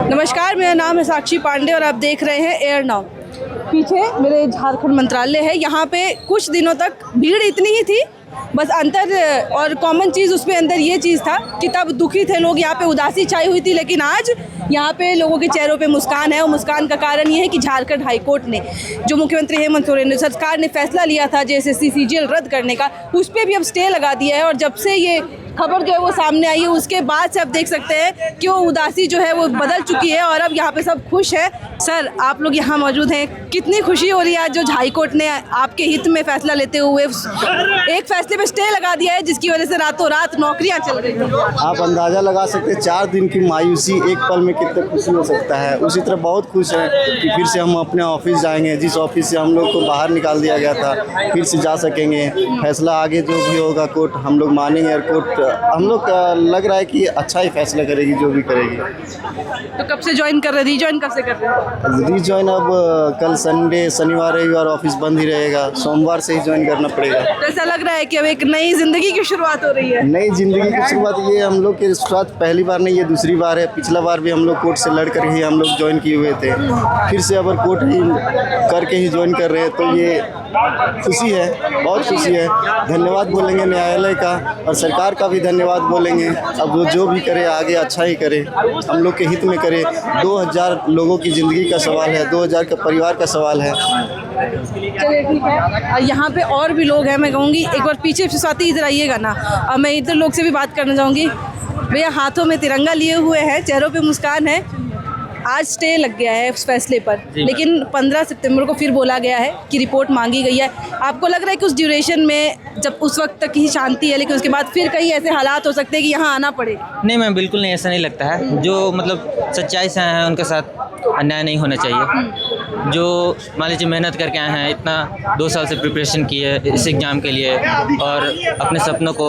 नमस्कार, मेरा नाम है साक्षी पांडे और आप देख रहे हैं एयर नाउ। पीछे मेरे झारखंड मंत्रालय है। यहाँ पे कुछ दिनों तक भीड़ इतनी ही थी, बस अंतर और कॉमन चीज़ उसमें अंदर ये चीज़ था कि तब दुखी थे लोग, यहाँ पे उदासी छाई हुई थी। लेकिन आज यहाँ पे लोगों के चेहरों पे मुस्कान है और मुस्कान का कारण ये है कि झारखंड हाईकोर्ट ने, जो मुख्यमंत्री हेमंत सोरेन सरकार ने फैसला लिया था JSSC CGL रद्द करने का, उस पर भी अब स्टे लगा दिया है। और जब से ये खबर जो है वो सामने आई है, उसके बाद से आप देख सकते हैं कि वो उदासी जो है वो बदल चुकी है और अब यहाँ पे सब खुश है। सर, आप लोग यहाँ मौजूद हैं, कितनी खुशी हो रही है आज जो हाईकोर्ट ने आपके हित में फैसला लेते हुए एक फैसले पे स्टे लगा दिया है, जिसकी वजह से रातों रात नौकरियाँ चल रही हैं। आप अंदाज़ा लगा सकते हैं 4 दिन की मायूसी एक पल में कितने खुशी हो सकता है। उसी तरह बहुत खुश है कि फिर से हम अपने ऑफिस जाएंगे, जिस ऑफिस से हम लोग को बाहर निकाल दिया गया था, फिर से जा सकेंगे। फैसला आगे जो भी होगा कोर्ट हम लोग मानेंगे और कोर्ट हम लोग लग रहा है कि अच्छा ही फैसला करेगी जो भी करेगी। तो कब से ज्वाइन कर रहे हैं, रीज्वाइन कब से कर रहे हैं? रीज्वाइन अब कल संडे, शनिवार रविवार ऑफिस बंद ही रहेगा, सोमवार से ही ज्वाइन करना पड़ेगा। तो ऐसा लग रहा है कि अब एक नई जिंदगी की शुरुआत हो रही है। नई जिंदगी की शुरुआत, ये हम लोग की शुरुआत पहली बार नहीं, ये दूसरी बार है। पिछला बार भी हम लोग कोर्ट से लड़ कर ही हम लोग ज्वाइन किए हुए थे, फिर से अब कोर्ट ही करके ही ज्वाइन कर रहे हैं। तो ये खुशी है, बहुत खुशी है। धन्यवाद बोलेंगे न्यायालय का और सरकार का भी धन्यवाद बोलेंगे। अब वो जो भी करे आगे अच्छा ही करे, हम लोग के हित में करे। 2000 लोगों की ज़िंदगी का सवाल है, 2000 का परिवार का सवाल है। चलिए ठीक है, यहाँ पे और भी लोग हैं। मैं कहूँगी एक बार पीछे से स्वाति इधर आइएगा ना, मैं इधर लोग से भी बात करना चाहूँगी। भैया हाथों में तिरंगा लिए हुए हैं, चेहरों पे मुस्कान है। आज स्टे लग गया है उस फैसले पर, लेकिन 15 सितंबर को फिर बोला गया है कि रिपोर्ट मांगी गई है। आपको लग रहा है कि उस ड्यूरेशन में जब उस वक्त तक ही शांति है, लेकिन उसके बाद फिर कई ऐसे हालात हो सकते हैं कि यहाँ आना पड़े? नहीं मैम, बिल्कुल नहीं, ऐसा नहीं लगता है। जो मतलब सच्चाई से आए हैं उनके साथ अन्याय नहीं होना चाहिए। जो मान लीजिए मेहनत करके आए हैं, इतना 2 साल से प्रिपरेशन की है इस एग्ज़ाम के लिए और अपने सपनों को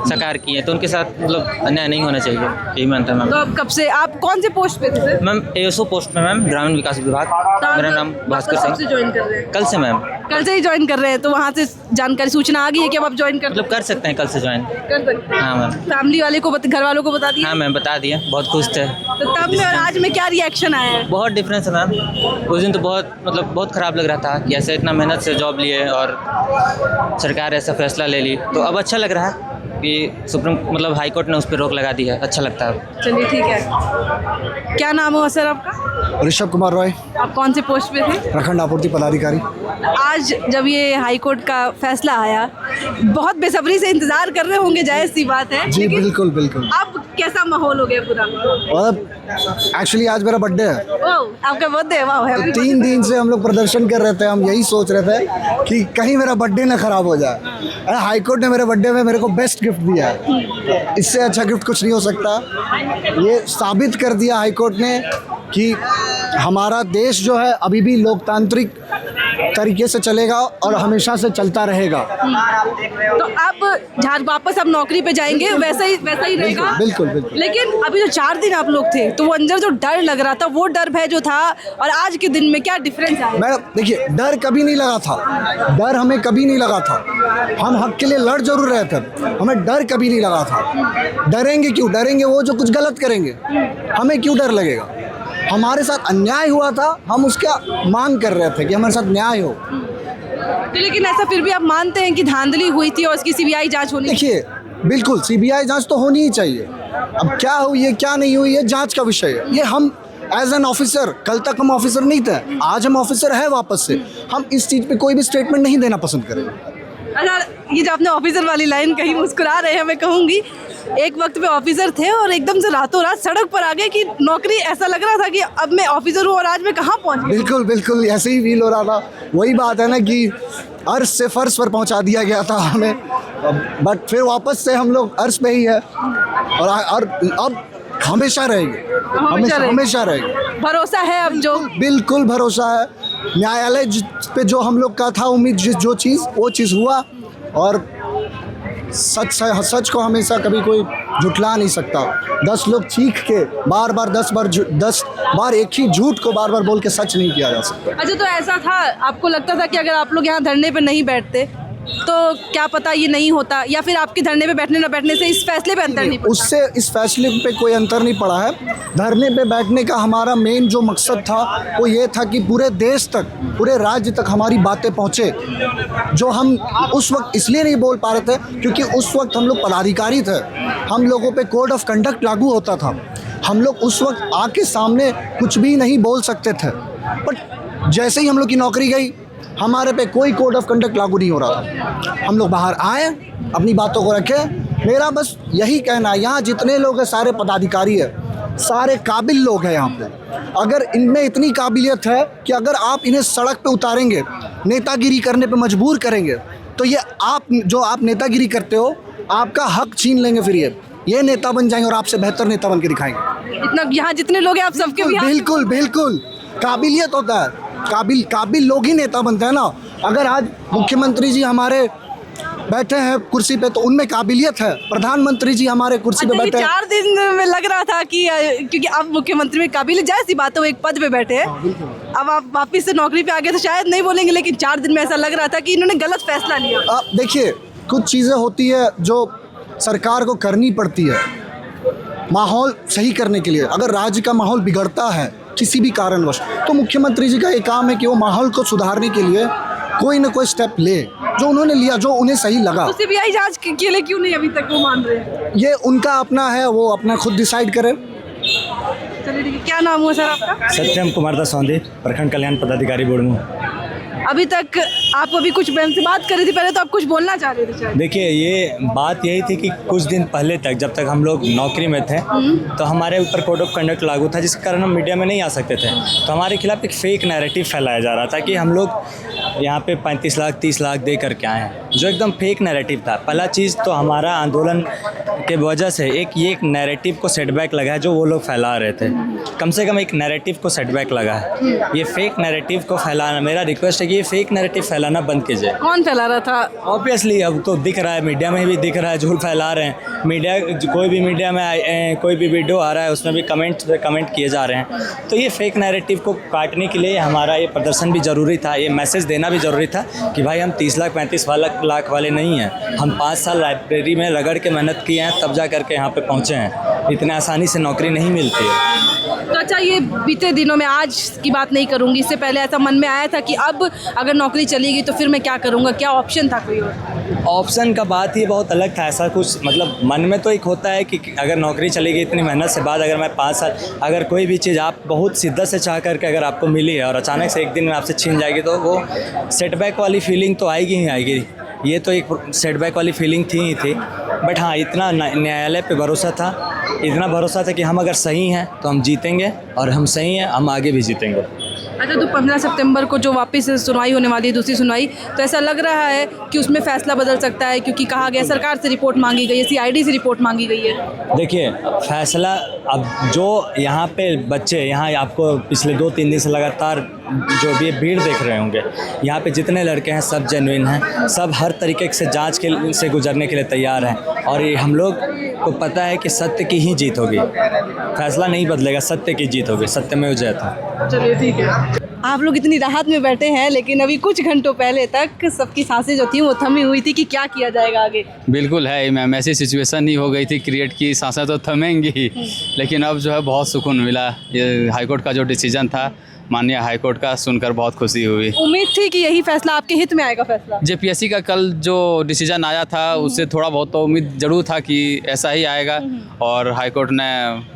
साकार किए, तो उनके साथ मतलब अन्याय नहीं होना चाहिए, यही मानता है मैम। तो अब कब से आप कौन से पोस्ट पे थे सर? मैम ASO पोस्ट में मैम, ग्रामीण विकास विभाग। मेरा नाम भास्कर कब से सिंह। ज्वाइन कर रहे हैं? कल से मैम। कल से ही ज्वाइन कर रहे हैं, तो वहाँ से जानकारी सूचना आ गई है कि अब आप ज्वाइन कर मतलब कर सकते हैं कल से ज्वाइन। कर सकते हैं? हाँ मैम। फैमिली वाले को घर वालों को बता दिया? हाँ मैम, बता दिए, बहुत खुश थे। तो तब में और आज में क्या रिएक्शन आया है? बहुत डिफरेंस है मैम। उस दिन तो बहुत ख़राब लग रहा था कि ऐसे इतना मेहनत से जॉब लिए और सरकार ऐसा फैसला ले ली, तो अब अच्छा लग रहा है कि सुप्रीम मतलब हाई कोर्ट ने उस पर रोक लगा दी है। अच्छा लगता है। चलिए ठीक है। क्या नाम हुआ सर आपका? ऋषभ कुमार रॉय, आप कौन से पोस्ट पे थे? प्रखंड आपूर्ति पदाधिकारी। आज जब ये हाई कोर्ट का फैसला आया, बहुत बेसब्री से इंतजार कर रहे होंगे, जायज़ सी बात है। जी बिल्कुल बिल्कुल। अब कैसा माहौल हो गया पूरा? और एक्चुअली आज मेरा बर्थडे है। ओह, आपका बर्थडे है? वाह, हैप्पी। 3 दिन से हम लोग प्रदर्शन कर रहे थे, हम यही सोच रहे थे कि कहीं मेरा बर्थडे ना खराब हो जाए। हाई कोर्ट ने मेरे बर्थडे में मेरे को बेस्ट गिफ्ट दिया है, इससे अच्छा गिफ्ट कुछ नहीं हो सकता। ये साबित कर दिया हाई कोर्ट ने कि हमारा देश जो है अभी भी लोकतांत्रिक तरीके से चलेगा और हमेशा से चलता रहेगा। तो अब वापस अब नौकरी पे जाएंगे, वैसा ही रहेगा? बिल्कुल बिल्कुल। लेकिन अभी जो 4 दिन आप लोग थे, तो वो अंदर जो डर लग रहा था, वो डर भय जो था और आज के दिन में क्या डिफरेंस है? मैं देखिए, डर कभी नहीं लगा था, डर हमें कभी नहीं लगा था। हम हक के लिए लड़ जरूर रहे थे, हमें डर कभी नहीं लगा था। डरेंगे क्यों? डरेंगे वो जो कुछ गलत करेंगे, हमें क्यों डर लगेगा? हमारे साथ अन्याय हुआ था, हम उसका मांग कर रहे थे कि हमारे साथ न्याय हो। तो लेकिन ऐसा फिर भी आप मानते हैं कि धांधली हुई थी और उसकी CBI जांच होनी? देखिए बिल्कुल, CBI जांच तो होनी ही चाहिए। अब क्या हुई है क्या नहीं हुई है जांच का विषय है। ये हम एज एन ऑफिसर, कल तक हम ऑफिसर नहीं थे, आज हम ऑफिसर है वापस से, हम इस चीज़ पे कोई भी स्टेटमेंट नहीं देना पसंद करेंगे। अच्छा, ये जो आपने ऑफिसर वाली लाइन कही, मुस्कुरा रहे हैं, मैं कहूँगी एक वक्त पे ऑफिसर थे और एकदम से रातों रात सड़क पर आ गए कि नौकरी, ऐसा लग रहा था कि अब मैं ऑफिसर हूँ और आज मैं कहाँ पहुँच गया। बिल्कुल बिल्कुल ऐसे ही फील हो रहा था। वही बात है ना कि अर्श से फर्श पर पहुंचा दिया गया था हमें, बट फिर वापस से हम लोग अर्श पे ही है और अब हमेशा रहेंगे, हमेशा रहेंगे। भरोसा है अब जो? बिल्कुल भरोसा है। न्यायालय पे जो हम लोग का था उम्मीद, जो चीज़ वो चीज़ हुआ और सच को हमेशा कभी कोई झुठला नहीं सकता। 10 लोग चीख के बार बार 10 बार एक ही झूठ को बार बार बोल के सच नहीं किया जा सकता। अच्छा, तो ऐसा था, आपको लगता था कि अगर आप लोग यहाँ धरने पे नहीं बैठते तो क्या पता ये नहीं होता, या फिर आपके धरने पे बैठने न बैठने से इस फैसले पे अंतर नहीं पड़ता? उससे इस फैसले पे कोई अंतर नहीं पड़ा है। धरने पे बैठने का हमारा मेन जो मकसद था वो ये था कि पूरे देश तक, पूरे राज्य तक हमारी बातें पहुँचे, जो हम उस वक्त इसलिए नहीं बोल पा रहे थे क्योंकि उस वक्त हम लोग पदाधिकारी थे, हम लोगों पे कोड ऑफ कंडक्ट लागू होता था, हम लोग उस वक्त आके सामने कुछ भी नहीं बोल सकते थे। बट जैसे ही हम लोग की नौकरी गई, हमारे पे कोई कोड ऑफ कंडक्ट लागू नहीं हो रहा था। हम लोग बाहर आए, अपनी बातों को रखे। मेरा बस यही कहना है, यहाँ जितने लोग हैं सारे पदाधिकारी है, सारे काबिल लोग हैं यहाँ पे। अगर इनमें इतनी काबिलियत है कि अगर आप इन्हें सड़क पे उतारेंगे, नेतागिरी करने पे मजबूर करेंगे, तो ये आप नेतागिरी करते हो, आपका हक छीन लेंगे। फिर ये नेता बन जाएंगे और आपसे बेहतर नेता बन के दिखाएंगे। इतना यहाँ जितने लोग हैं आप सबके भी बिल्कुल बिल्कुल काबिलियत होता है, काबिल लोग ही नेता बनते हैं ना। अगर आज मुख्यमंत्री जी हमारे बैठे हैं कुर्सी पे तो उनमें काबिलियत है, प्रधानमंत्री जी हमारे कुर्सी पे बैठे हैं। 4 दिन में लग रहा था कि क्योंकि आप मुख्यमंत्री में काबिल, जायज़ सी बात है, वो एक पद पे बैठे हैं। अब आप वापस से नौकरी पे आ गए तो शायद नहीं बोलेंगे, लेकिन 4 दिन में ऐसा लग रहा था कि इन्होंने गलत फैसला लिया। आप देखिए, कुछ चीज़ें होती है जो सरकार को करनी पड़ती है माहौल सही करने के लिए। अगर राज्य का माहौल बिगड़ता है किसी भी कारणवश, तो मुख्यमंत्री जी का ये काम है कि वो माहौल को सुधारने के लिए कोई ना कोई स्टेप ले, जो उन्होंने लिया, जो उन्हें सही लगा। तो सीबीआई जांच के लिए क्यों नहीं अभी तक वो मान रहे हैं? ये उनका अपना है, वो अपना खुद डिसाइड करे। चलिए ठीक है, क्या नाम हुआ सर आपका? सत्यम कुमार दास सौंधी, प्रखंड कल्याण पदाधिकारी बोर्ड। अभी तक आप अभी कुछ मैम से बात कर रही थी, पहले तो आप कुछ बोलना चाह रहे थे शायद। देखिए, ये बात यही थी कि कुछ दिन पहले तक, जब तक हम लोग नौकरी में थे, तो हमारे ऊपर कोड ऑफ कंडक्ट लागू था, जिसके कारण हम मीडिया में नहीं आ सकते थे। तो हमारे खिलाफ एक फेक नैरेटिव फैलाया जा रहा था कि हम लोग यहाँ पे 35 लाख 30 लाख दे करके आए हैं, जो एकदम फेक नैरेटिव था। पहला चीज़ तो हमारा आंदोलन के वजह से ये एक नैरेटिव को सेटबैक लगा है, जो वो लोग फैला रहे थे। कम से कम एक नैरेटिव को सेटबैक लगा है। ये फेक नैरेटिव को फैलाना, मेरा रिक्वेस्ट है कि ये फेक नैरेटिव फैलाना बंद कीजिए। कौन फैला रहा था? ऑब्वियसली अब तो दिख रहा है, मीडिया में भी दिख रहा है, झूठ फैला रहे हैं। कोई भी मीडिया में कोई भी वीडियो आ रहा है, उसमें भी कमेंट किए जा रहे हैं। तो ये फेक नैरेटिव को काटने के लिए हमारा ये प्रदर्शन भी ज़रूरी था, ये मैसेज देना भी ज़रूरी था कि भाई हम 30 लाख 35 लाख वाले नहीं हैं। हम 5 साल लाइब्रेरी में रगड़ के मेहनत किए हैं, तब जा करके यहाँ पे पहुँचे हैं। इतने आसानी से नौकरी नहीं मिलती है। तो अच्छा, ये बीते दिनों में, आज की बात नहीं करूँगी, इससे पहले ऐसा मन में आया था कि अब अगर नौकरी चली गई तो फिर मैं क्या करूँगा? क्या ऑप्शन था कोई और? ऑप्शन का बात ही बहुत अलग था। ऐसा कुछ मतलब मन में तो एक होता है कि अगर नौकरी चली गई इतनी मेहनत से बाद, अगर मैं 5 साल, अगर कोई भी चीज़ आप बहुत शिद्दत से चाह करके अगर आपको मिली है और अचानक से एक दिन में आपसे छीन जाएगी, तो वो सेटबैक वाली फीलिंग तो आएगी ही आएगी। ये तो एक सेटबैक वाली फीलिंग थी ही थी। बट हाँ, इतना न्यायालय पे भरोसा था, इतना भरोसा था कि हम अगर सही हैं तो हम जीतेंगे, और हम सही हैं हम आगे भी जीतेंगे। अच्छा, तो 15 सितंबर को जो वापस सुनवाई होने वाली है, दूसरी सुनवाई, तो ऐसा लग रहा है कि उसमें फैसला बदल सकता है, क्योंकि कहा गया सरकार से रिपोर्ट मांगी गई है, CID से रिपोर्ट मांगी गई है। देखिए, फैसला अब जो यहाँ पे बच्चे, यहाँ आपको पिछले 2-3 दिन से लगातार जो भी भीड़ देख रहे होंगे, यहाँ पे जितने लड़के हैं सब जेन्युइन हैं, सब हर तरीके से जांच से गुजरने के लिए तैयार हैं। और ये हम लोग को पता है कि सत्य की ही जीत होगी, फैसला नहीं बदलेगा, सत्य की जीत होगी, सत्यमेव जयते। चलिए ठीक है। आप लोग इतनी राहत में बैठे हैं, लेकिन अभी कुछ घंटों पहले तक सबकी सांसें जो थी वो थमी हुई थी कि क्या किया जाएगा आगे। बिल्कुल है मैम, ऐसी सिचुएशन ही हो गई थी क्रिएट की, सांसें तो थमेंगी ही, लेकिन अब जो है बहुत सुकून मिला। ये हाईकोर्ट का जो डिसीजन था, माननीय हाईकोर्ट का, सुनकर बहुत खुशी हुई। उम्मीद थी कि यही फैसला आपके हित में आएगा फैसला? JPSC का कल जो डिसीजन आया था, उससे थोड़ा बहुत तो उम्मीद जरूर था कि ऐसा ही आएगा, और हाईकोर्ट ने,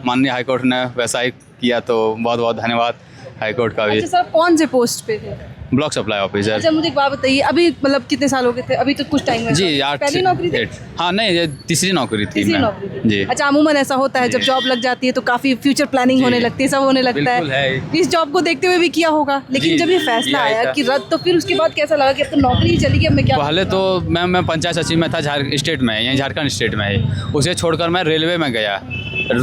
माननीय हाईकोर्ट ने वैसा ही किया, तो बहुत बहुत धन्यवाद हाईकोर्ट का भी। अच्छा सर, कौन से पोस्ट पे थे? Block supply officer. अच्छा, मुझे एक बात बताइए, अभी मतलब कितने साल हो गए थे? अभी तो कुछ टाइम है। जी, पहली नौकरी थी? हाँ नहीं, ये तीसरी नौकरी थी। तीसरी नौकरी थी जी। अच्छा, अमूमन ऐसा होता है जब जॉब लग जाती है तो काफी फ्यूचर प्लानिंग होने लगती है, सब होने लगता है। इस जॉब को देखते हुए भी किया होगा, लेकिन जब ये फैसला आया कि रद्द, तो फिर उसके बाद कैसा लगा कि अब तो नौकरी ही चली गई, अब मैं क्या? पहले तो मैं पंचायत सचिव में था, स्टेट में, यहीं झारखंड स्टेट में ही। उसे छोड़कर मैं रेलवे में गया,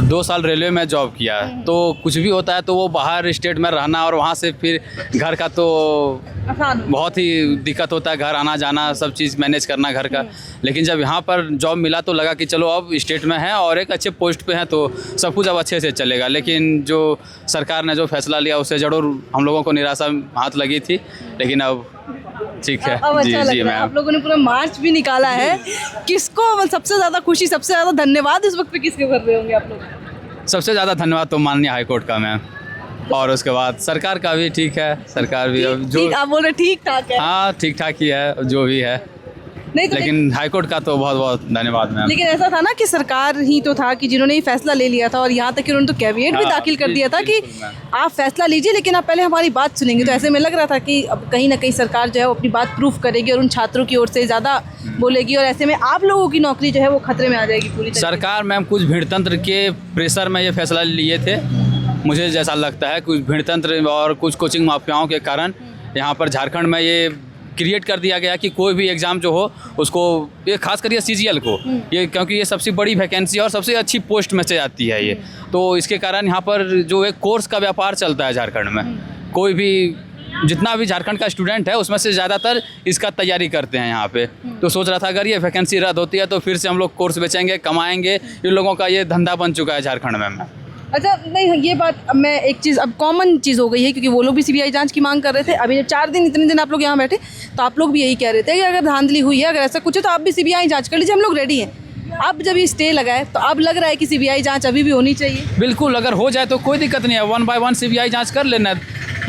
2 साल रेलवे में जॉब किया। तो कुछ भी होता है तो वो बाहर स्टेट में रहना, और वहाँ से फिर घर का तो बहुत ही दिक्कत होता है, घर आना जाना, सब चीज़ मैनेज करना घर का। लेकिन जब यहाँ पर जॉब मिला तो लगा कि चलो अब स्टेट में है और एक अच्छे पोस्ट पे हैं, तो सब कुछ अब अच्छे से चलेगा। लेकिन जो सरकार ने जो फैसला लिया उससे जरूर हम लोगों को निराशा हाथ लगी थी, लेकिन अब ठीक है। अब जी अच्छा लग जी रहा है। मैम। आप लोगों ने पूरा मार्च भी निकाला है। किसको मतलब सबसे ज्यादा खुशी, सबसे ज्यादा धन्यवाद इस वक्त पे किसको कर रहे होंगे आप लोग? सबसे ज़्यादा धन्यवाद तो माननीय हाई कोर्ट का मैम, और उसके बाद सरकार का भी। ठीक है, सरकार भी अब जो, ठीक, आप बोल रहे ठीक ठाक है। हाँ ठीक ठाक ही है जो भी है, नहीं तो लेकिन हाई कोर्ट का तो बहुत बहुत धन्यवाद मैम। लेकिन ऐसा था ना कि सरकार ही तो था कि जिन्होंने ये फैसला ले लिया था, और यहाँ तक कि उन्होंने तो कैविएट भी हाँ, दाखिल कर दिया था कि बिल्कुल मैम। आप फैसला लीजिए लेकिन आप पहले हमारी बात सुनेंगे। तो ऐसे में लग रहा था कि अब कहीं ना कहीं सरकार जो है वो अपनी बात प्रूफ करेगी और उन छात्रों की ओर से ज़्यादा बोलेगी, और ऐसे में आप लोगों की नौकरी जो है वो खतरे में आ जाएगी पूरी तरीके से। सरकार मैम कुछ भीड़तंत्र के प्रेशर में ये फैसला लिए थे, मुझे जैसा लगता है। कुछ भीड़तंत्र और कुछ कोचिंग माफियाओं के कारण यहाँ पर झारखंड में ये क्रिएट कर दिया गया कि कोई भी एग्ज़ाम जो हो उसको, ये खास कर ये CGL को, ये क्योंकि ये सबसे बड़ी वैकेंसी और सबसे अच्छी पोस्ट में से आती है ये, तो इसके कारण यहाँ पर जो एक कोर्स का व्यापार चलता है झारखंड में। कोई भी जितना भी झारखंड का स्टूडेंट है उसमें से ज़्यादातर इसका तैयारी करते हैं यहाँ पे। तो सोच रहा था अगर ये वैकेंसी रद्द होती है तो फिर से हम लोग कोर्स बेचेंगे, कमाएंगे। इन लोगों का ये धंधा बन चुका है झारखंड में। अच्छा, नहीं ये बात अब मैं एक चीज़ अब कॉमन चीज़ हो गई है, क्योंकि वो लोग भी CBI जांच की मांग कर रहे थे। अभी जब 4 दिन इतने दिन आप लोग यहाँ बैठे तो आप लोग भी यही कह रहे थे कि अगर धांधली हुई है, अगर ऐसा कुछ है तो आप भी CBI जांच कर लीजिए, हम लोग रेडी हैं। अब जब ये स्टे लगा है तो अब लग रहा है कि CBI जांच अभी भी होनी चाहिए। बिल्कुल, अगर हो जाए तो कोई दिक्कत नहीं है, 1 by 1 CBI जांच कर लेना।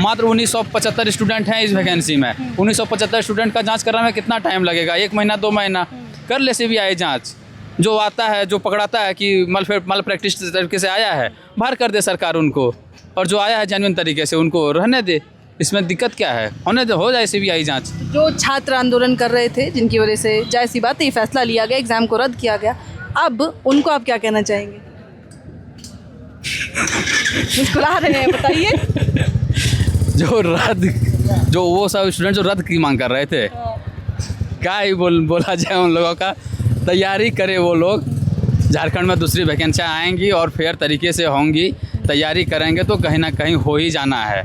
मात्र 1975 स्टूडेंट हैं इस वैकेंसी में। 1975 स्टूडेंट का जांच कराने में कितना टाइम लगेगा? 1 महीना 2 महीना कर ले CBI जांच। जो आता है, जो पकड़ाता है कि मल प्रैक्टिस तरीके से आया है, बाहर कर दे सरकार उनको, और जो आया है जेन्युइन तरीके से उनको रहने दे। इसमें दिक्कत क्या है? होने दे, हो जाए CBI जांच। जो छात्र आंदोलन कर रहे थे, जिनकी वजह से जाहिर सी बात है ये फैसला लिया गया, एग्ज़ाम को रद्द किया गया, अब उनको आप क्या कहना चाहेंगे? मुस्कुरा रहे हैं, बताइए। जो वो सब स्टूडेंट जो रद्द की मांग कर रहे थे, क्या ही बोला जाए उन लोगों का। तैयारी करे वो लोग, झारखंड में दूसरी वैकेंसियाँ आएंगी और फेयर तरीके से होंगी। तैयारी करेंगे तो कहीं ना कहीं हो ही जाना है।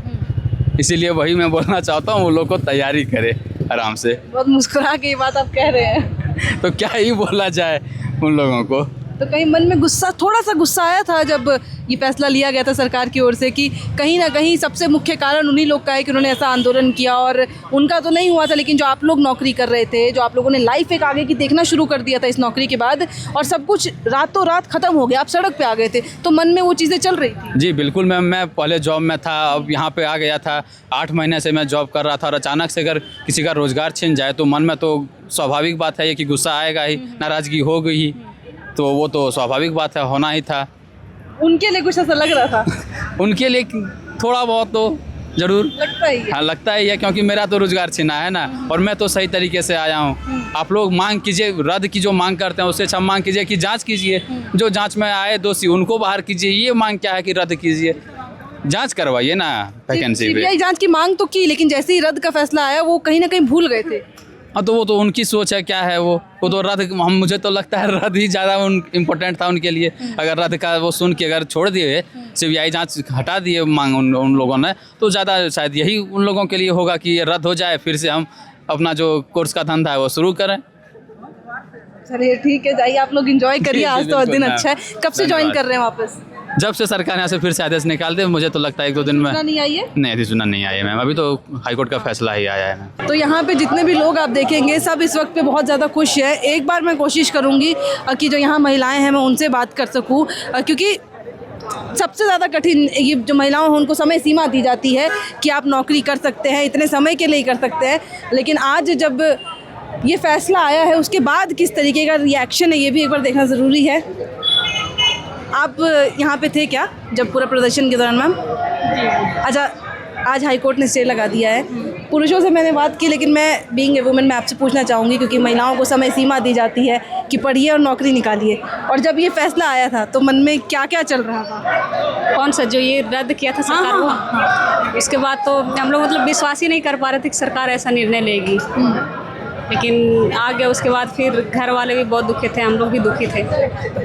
इसीलिए वही मैं बोलना चाहता हूँ, वो लोग को तैयारी करे आराम से। बहुत मुस्कुरा के ये बात आप कह रहे हैं। तो क्या ही बोला जाए उन लोगों को। तो कहीं मन में गुस्सा, थोड़ा सा गुस्सा आया था जब ये फैसला लिया गया था सरकार की ओर से कि कहीं ना कहीं सबसे मुख्य कारण उन्हीं लोग का है कि उन्होंने ऐसा आंदोलन किया, और उनका तो नहीं हुआ था, लेकिन जो आप लोग नौकरी कर रहे थे, जो आप लोगों ने लाइफ एक आगे की देखना शुरू कर दिया था इस नौकरी के बाद, और सब कुछ रातों रात ख़त्म हो गया, आप सड़क पे आ गए थे, तो मन में वो चीज़ें चल रही थी। जी बिल्कुल मैम, मैं पहले जॉब में था, अब यहाँ पे आ गया था। 8 महीने से मैं जॉब कर रहा था, और अचानक से अगर किसी का रोज़गार छिन जाए तो मन में तो स्वाभाविक बात है ये कि गुस्सा आएगा ही, नाराज़गी हो गई, तो वो तो स्वाभाविक बात है, होना ही था। उनके लिए कुछ ऐसा लग रहा था? उनके लिए थोड़ा बहुत तो ज़रूर लगता ही है। हाँ लगता ही है, क्योंकि मेरा तो रोज़गार छीना है ना, और मैं तो सही तरीके से आया हूँ। आप लोग मांग कीजिए, रद्द की जो मांग करते हैं उससे अच्छा मांग कीजिए कि जांच कीजिए। जो जांच में आए दोषी उनको बाहर कीजिए। ये मांग क्या है कि रद्द कीजिए, जांच करवाइए ना वैकेंसी पे। CBI जांच की मांग तो की, लेकिन जैसे ही रद्द का फैसला आया वो कहीं ना कहीं भूल गए थे। हाँ तो वो तो उनकी सोच है, क्या है वो तो रद्द, मुझे तो लगता है रद्द ही ज़्यादा इम्पोर्टेंट था उनके लिए। अगर रद्द का वो सुन के अगर छोड़ दिए, CBI जांच हटा दिए मांग उन लोगों ने, तो ज़्यादा शायद यही उन लोगों के लिए होगा कि ये रद्द हो जाए, फिर से हम अपना जो कोर्स का धंधा है वो शुरू करें। चलिए ठीक है, जाइए आप लोग एंजॉय करिए। जी, आज तो दिन बिल्कुल, अच्छा है। कब से ज्वाइन कर रहे हैं वापस? जब से सरकार यहाँ से फिर से आदेश निकाल दे, मुझे तो लगता है 1-2 दिन में। नहीं आई है? नहीं, अधिसूचना नहीं आई है मैम, अभी तो हाईकोर्ट का फैसला ही आया है मैम। तो यहाँ पे जितने भी लोग आप देखेंगे सब इस वक्त पे बहुत ज़्यादा खुश है। एक बार मैं कोशिश करूँगी कि जो यहाँ महिलाएं हैं मैं उनसे बात कर सकूँ, क्योंकि सबसे ज़्यादा कठिन ये जो महिलाओं हैं उनको समय सीमा दी जाती है कि आप नौकरी कर सकते हैं, इतने समय के लिए कर सकते हैं। लेकिन आज जब ये फैसला आया है उसके बाद किस तरीके का रिएक्शन है ये भी एक बार देखना ज़रूरी है। आप यहाँ पे थे क्या जब पूरा प्रदर्शन के दौरान मैम? अच्छा, आज हाई कोर्ट ने स्टे लगा दिया है। पुरुषों से मैंने बात की, लेकिन मैं बीइंग ए वुमेन मैं आपसे पूछना चाहूँगी, क्योंकि महिलाओं को समय सीमा दी जाती है कि पढ़िए और नौकरी निकालिए, और जब ये फैसला आया था तो मन में क्या क्या चल रहा था? कौन सा जो ये रद्द किया था सरकार को, इसके बाद तो हम लोग मतलब विश्वास ही नहीं कर पा रहे थे कि सरकार ऐसा निर्णय लेगी, लेकिन आ गया। उसके बाद फिर घर वाले भी बहुत दुखी थे, हम लोग भी दुखी थे।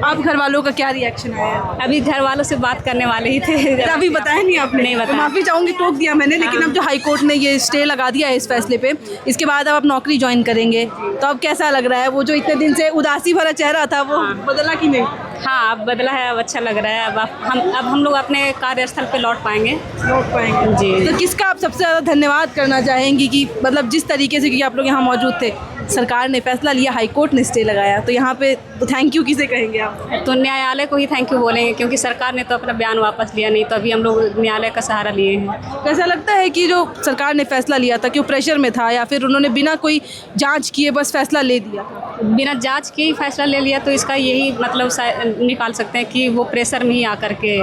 आप घर वालों का क्या रिएक्शन आया? अभी घर वालों से बात करने वाले ही थे। अभी बताया नहीं आपने? नहीं बताया। माफ़ी चाहूँगी, टोक दिया मैंने, लेकिन अब जो हाई कोर्ट ने ये स्टे लगा दिया है इस फैसले पे, इसके बाद अब आप नौकरी ज्वाइन करेंगे, तो अब कैसा लग रहा है? वो जो इतने दिन से उदासी भरा चेहरा था वो बदला कि नहीं? हाँ अब बदला है, अब अच्छा लग रहा है। अब हम लोग अपने कार्यस्थल पे लौट पाएंगे। जी। तो किसका आप सबसे ज़्यादा धन्यवाद करना चाहेंगी कि मतलब जिस तरीके से, क्योंकि आप लोग यहाँ मौजूद थे, सरकार ने फैसला लिया, हाई कोर्ट ने स्टे लगाया, तो यहाँ पे तो थैंक यू किसे कहेंगे आप? तो न्यायालय को ही थैंक यू बोलेंगे, क्योंकि सरकार ने तो अपना बयान वापस लिया नहीं, तो अभी हम लोग न्यायालय का सहारा लिए हैं। कैसा लगता है कि जो सरकार ने फैसला लिया था कि वो प्रेशर में था या फिर उन्होंने बिना कोई जांच किए बस फैसला ले दिया? बिना जांच के ही फैसला ले लिया, तो इसका यही मतलब निकाल सकते हैं कि वो प्रेशर में ही आकर के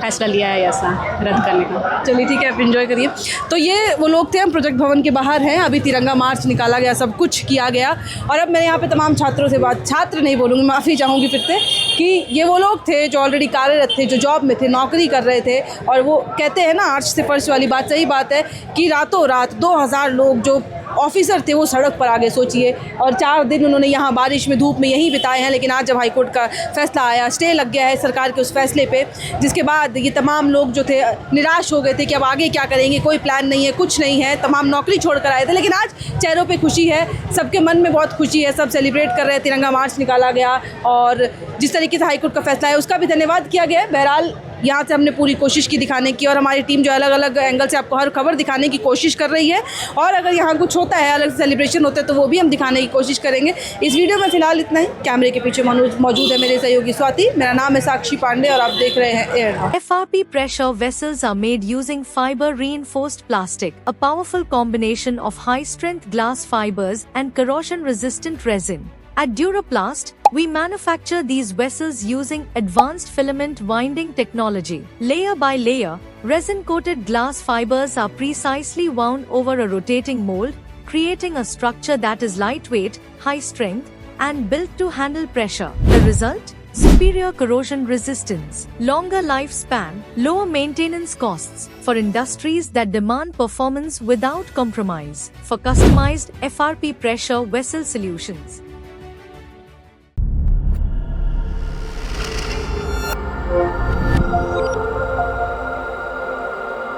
फैसला लिया है ऐसा रद्द करने का। चलिए ठीक है, आप इंजॉय करिए। तो ये वो लोग थे, हम प्रोजेक्ट भवन के बाहर हैं, अभी तिरंगा मार्च निकाला गया, सब कुछ किया गया। और अब मैं यहाँ पे तमाम छात्रों से छात्र नहीं बोलूँगी, माफ़ी चाहूँगी फिर से, कि ये वो लोग थे जो ऑलरेडी कार्यरत थे, जो जॉब में थे, नौकरी कर रहे थे। और वो कहते हैं ना, आर्च से फर्श वाली बात, सही बात है कि रातों रात 2000 लोग जो ऑफिसर थे वो सड़क पर आ गए, सोचिए। और 4 दिन उन्होंने यहाँ बारिश में, धूप में यहीं बिताए हैं। लेकिन आज जब हाईकोर्ट का फैसला आया, स्टे लग गया है सरकार के उस फैसले पे, जिसके बाद ये तमाम लोग जो थे निराश हो गए थे कि अब आगे क्या करेंगे, कोई प्लान नहीं है, कुछ नहीं है। तमाम नौकरी छोड़ कर आए थे, लेकिन आज चेहरों पे खुशी है, सबके मन में बहुत खुशी है, सब सेलिब्रेट कर रहे हैं। तिरंगा मार्च निकाला गया और जिस तरीके से हाईकोर्ट का फैसला है उसका भी धन्यवाद किया गया। बहरहाल यहाँ से हमने पूरी कोशिश की दिखाने की, और हमारी टीम जो अलग अलग एंगल से आपको हर खबर दिखाने की कोशिश कर रही है। और अगर यहाँ कुछ होता है, अलग सेलिब्रेशन होते हैं, तो वो भी हम दिखाने की कोशिश करेंगे। इस वीडियो में फ़िलहाल इतना ही। कैमरे के पीछे मौजूद है मेरे सहयोगी स्वाति, मेरा नाम है साक्षी पांडे और आप देख रहे हैं air now. FRP pressure vessels are made using fiber reinforced plastic, a powerful combination of high strength glass fibers and corrosion resistant resin. At Duraplast, we manufacture these vessels using advanced filament winding technology. Layer by layer, resin-coated glass fibers are precisely wound over a rotating mold, creating a structure that is lightweight, high strength, and built to handle pressure. The result? Superior corrosion resistance, longer lifespan, lower maintenance costs for industries that demand performance without compromise. For customized FRP pressure vessel solutions,